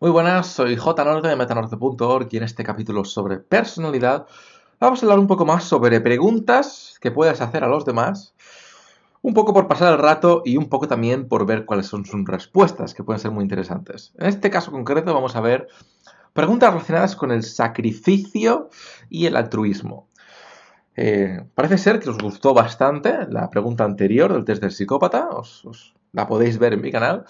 Muy buenas, soy Jnorte de metanorte.org y en este capítulo sobre personalidad vamos a hablar un poco más sobre preguntas que puedes hacer a los demás, un poco por pasar el rato y un poco también por ver cuáles son sus respuestas, que pueden ser muy interesantes. En este caso concreto vamos a ver preguntas relacionadas con el sacrificio y el altruismo. Parece ser que os gustó bastante la pregunta anterior del test del psicópata, la podéis ver en mi canal.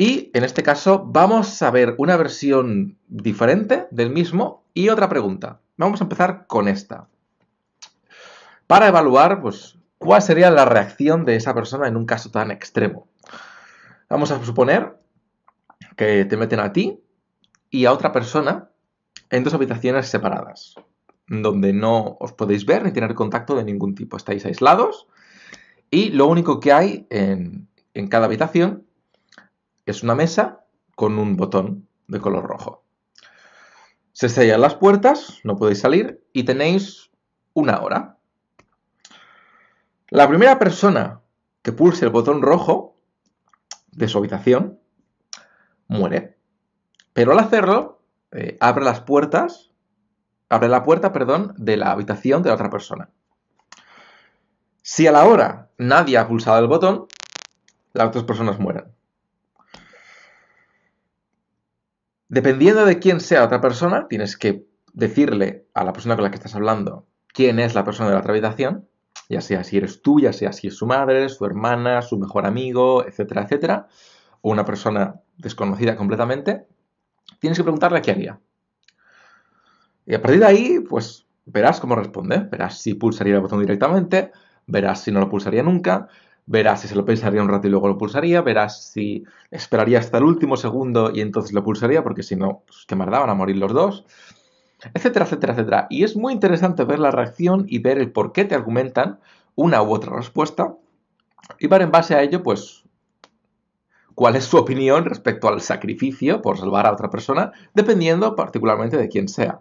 Y en este caso vamos a ver una versión diferente del mismo y otra pregunta. Vamos a empezar con esta. Para evaluar, pues, cuál sería la reacción de esa persona en un caso tan extremo. Vamos a suponer que te meten a ti y a otra persona en dos habitaciones separadas, donde no os podéis ver ni tener contacto de ningún tipo. Estáis aislados y lo único que hay en cada habitación es una mesa con un botón de color rojo. Se sellan las puertas, no podéis salir y tenéis una hora. La primera persona que pulse el botón rojo de su habitación muere. Pero al hacerlo, abre la puerta, de la habitación de la otra persona. Si a la hora nadie ha pulsado el botón, las otras personas mueren. Dependiendo de quién sea la otra persona, tienes que decirle a la persona con la que estás hablando quién es la persona de la otra habitación, ya sea si eres tú, ya sea si es su madre, su hermana, su mejor amigo, etcétera, etcétera, o una persona desconocida completamente, tienes que preguntarle qué haría. Y a partir de ahí, pues verás cómo responde, verás si pulsaría el botón directamente, verás si no lo pulsaría nunca, verás si se lo pensaría un rato y luego lo pulsaría, verás si esperaría hasta el último segundo y entonces lo pulsaría, porque si no, pues qué más da, van a morir los dos, etcétera, etcétera, etcétera. Y es muy interesante ver la reacción y ver el por qué te argumentan una u otra respuesta y ver en base a ello, pues, cuál es su opinión respecto al sacrificio por salvar a otra persona, dependiendo particularmente de quién sea.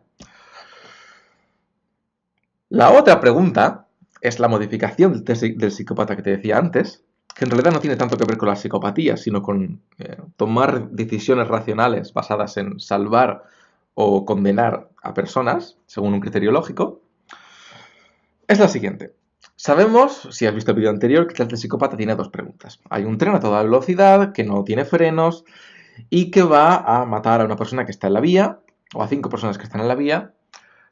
La otra pregunta es la modificación del test del psicópata que te decía antes, que en realidad no tiene tanto que ver con la psicopatía, sino con tomar decisiones racionales basadas en salvar o condenar a personas, según un criterio lógico, es la siguiente. Sabemos, si has visto el vídeo anterior, que el test del psicópata tiene dos preguntas. Hay un tren a toda velocidad, que no tiene frenos y que va a matar a una persona que está en la vía, o a 5 personas que están en la vía,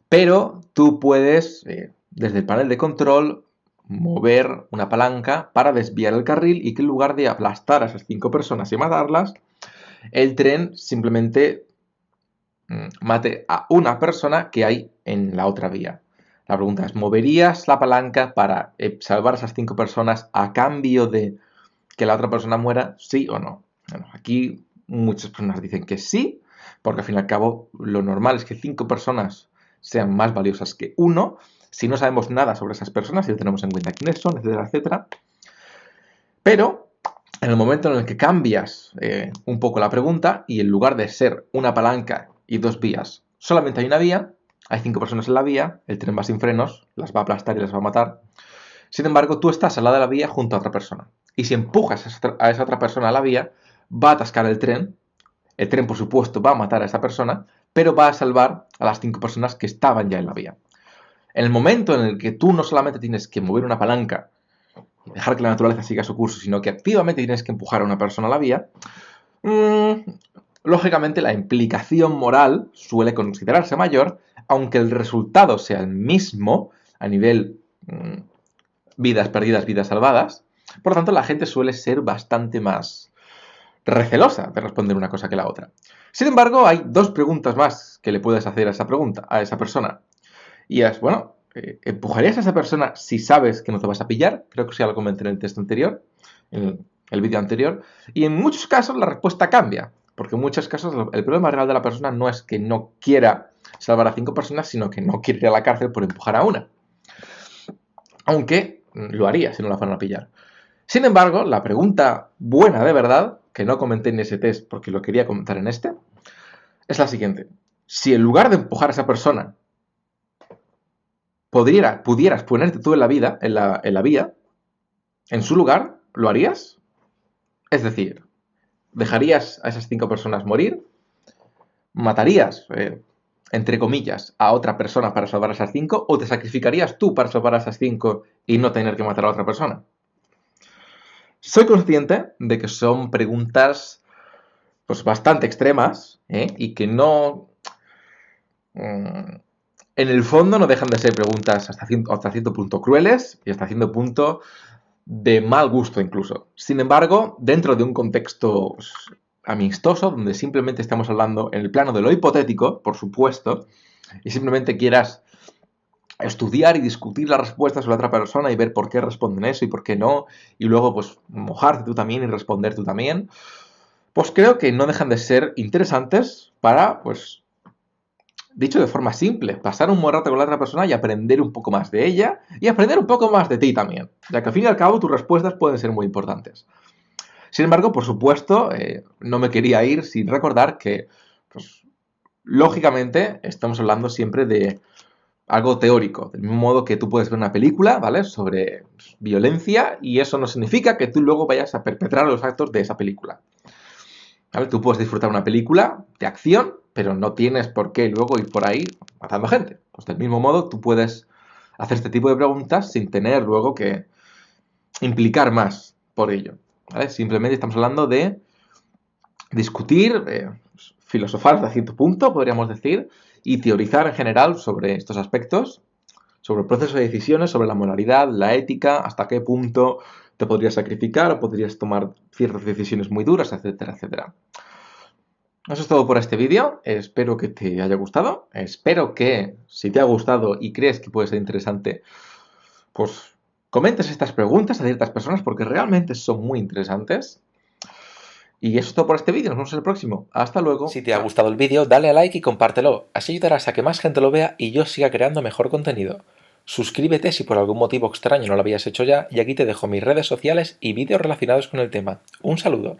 pero tú puedes, desde el panel de control, mover una palanca para desviar el carril y que en lugar de aplastar a esas 5 personas y matarlas, el tren simplemente mate a una persona que hay en la otra vía. La pregunta es, ¿moverías la palanca para salvar a esas 5 personas a cambio de que la otra persona muera? ¿Sí o no? Bueno, aquí muchas personas dicen que sí, porque al fin y al cabo lo normal es que 5 personas sean más valiosas que uno, si no sabemos nada sobre esas personas, si no tenemos en cuenta quiénes son, etcétera, etcétera. Pero en el momento en el que cambias un poco la pregunta y en lugar de ser una palanca y 2 vías, solamente hay una vía, hay 5 personas en la vía, el tren va sin frenos, las va a aplastar y las va a matar. Sin embargo, tú estás al lado de la vía junto a otra persona. Y si empujas a esa otra persona a la vía, va a atascar el tren, por supuesto va a matar a esa persona, pero va a salvar a las 5 personas que estaban ya en la vía. En el momento en el que tú no solamente tienes que mover una palanca y dejar que la naturaleza siga su curso, sino que activamente tienes que empujar a una persona a la vía, lógicamente la implicación moral suele considerarse mayor, aunque el resultado sea el mismo a nivel vidas perdidas, vidas salvadas. Por lo tanto, la gente suele ser bastante más recelosa de responder una cosa que la otra. Sin embargo, hay dos preguntas más que le puedes hacer a esa persona. Y es, bueno, ¿empujarías a esa persona si sabes que no te vas a pillar? Creo que ya lo comenté en el texto anterior, en el vídeo anterior. Y en muchos casos la respuesta cambia. Porque en muchos casos el problema real de la persona no es que no quiera salvar a 5 personas, sino que no quiere ir a la cárcel por empujar a una. Aunque lo haría si no la fueran a pillar. Sin embargo, la pregunta buena de verdad, que no comenté en ese test porque lo quería comentar en este, es la siguiente. Si en lugar de empujar a esa persona pudieras ponerte tú en la vía, en su lugar, ¿lo harías? Es decir, ¿dejarías a esas 5 personas morir ¿Matarías, entre comillas, a otra persona para salvar a esas 5 o te sacrificarías tú para salvar a esas 5 y no tener que matar a otra persona? Soy consciente de que son preguntas pues bastante extremas, y que no... en el fondo no dejan de ser preguntas hasta cierto punto crueles y hasta cierto punto de mal gusto incluso. Sin embargo, dentro de un contexto pues, amistoso, donde simplemente estamos hablando en el plano de lo hipotético, por supuesto, y simplemente quieras estudiar y discutir las respuestas sobre la otra persona y ver por qué responden eso y por qué no, y luego pues mojarte tú también y responder tú también, pues creo que no dejan de ser interesantes para, pues, dicho de forma simple, pasar un buen rato con la otra persona y aprender un poco más de ella y aprender un poco más de ti también, ya que al fin y al cabo tus respuestas pueden ser muy importantes. Sin embargo, por supuesto, no me quería ir sin recordar que, pues, lógicamente, estamos hablando siempre de algo teórico, del mismo modo que tú puedes ver una película, ¿vale?, sobre violencia y eso no significa que tú luego vayas a perpetrar los actos de esa película. ¿Vale? Tú puedes disfrutar una película de acción, pero no tienes por qué luego ir por ahí matando gente. Pues del mismo modo, tú puedes hacer este tipo de preguntas sin tener luego que implicar más por ello. ¿Vale? Simplemente estamos hablando de discutir, filosofar hasta cierto punto, podríamos decir, y teorizar en general sobre estos aspectos, sobre el proceso de decisiones, sobre la moralidad, la ética, hasta qué punto te podrías sacrificar o podrías tomar ciertas decisiones muy duras, etcétera, etcétera. Eso es todo por este vídeo, espero que te haya gustado, espero que si te ha gustado y crees que puede ser interesante, pues comentes estas preguntas a ciertas personas porque realmente son muy interesantes. Y eso es todo por este vídeo, nos vemos en el próximo, hasta luego. Si te ha gustado el vídeo, dale a like y compártelo, así ayudarás a que más gente lo vea y yo siga creando mejor contenido. Suscríbete si por algún motivo extraño no lo habías hecho ya y aquí te dejo mis redes sociales y vídeos relacionados con el tema. Un saludo.